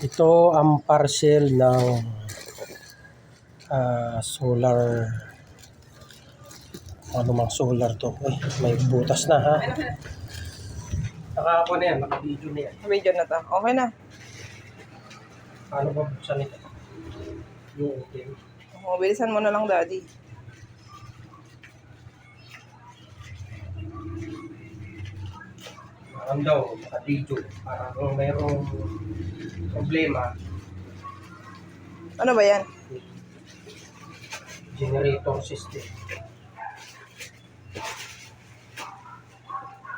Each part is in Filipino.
Ito ang parcel ng solar. Ano mang solar to? Ay, may butas na ha. Naka-ako na yan, naka-video na yan. Video na to. Okay na. Paano ba buksan ito? Yung okay. Bilisan mo na lang, Daddy. Parang daw, naka-video. Para kung mayroong problema, Ano ba yan? generator system.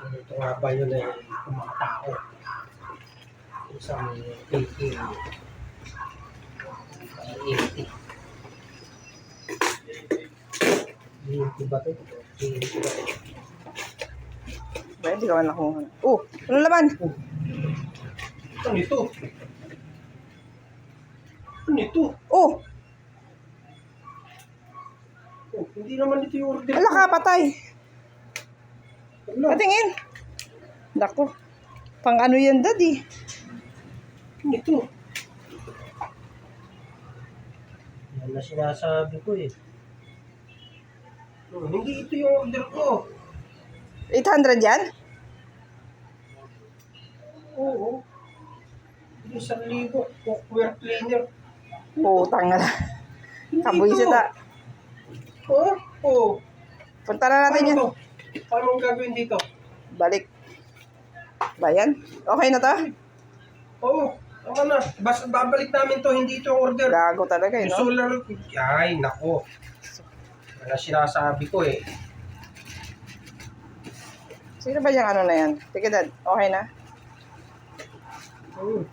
Ito nga ba yun ay mga tao? Isang taking 80. 80 ba ito? 80 ba ito? Ba, hindi ka man nakuha. Ano laman? Ano ito? Ano ito? Hindi naman ito yung order. Wala ka, patay. Wala. Patingin. Dako. Pang ano yan, Daddy? Ano ito? Yan na sinasabi ko eh. Hindi ito yung order ko. 800 yan? Oo. Yung 1,000 cookware cleaner. Putang na. Kabuisit ah. Oo. Punta na natin yan. Paano ang gagawin dito? Balik. Ba yan? Okay na to? Oo. Tama na. Basta babalik namin to. Hindi ito yung order. Gago talaga eh, Yung no? solar. Ay, nako. Yan ang sinasabi ko eh. Sino ba yung ano na yan? Sige, Dad. Okay na? Oo.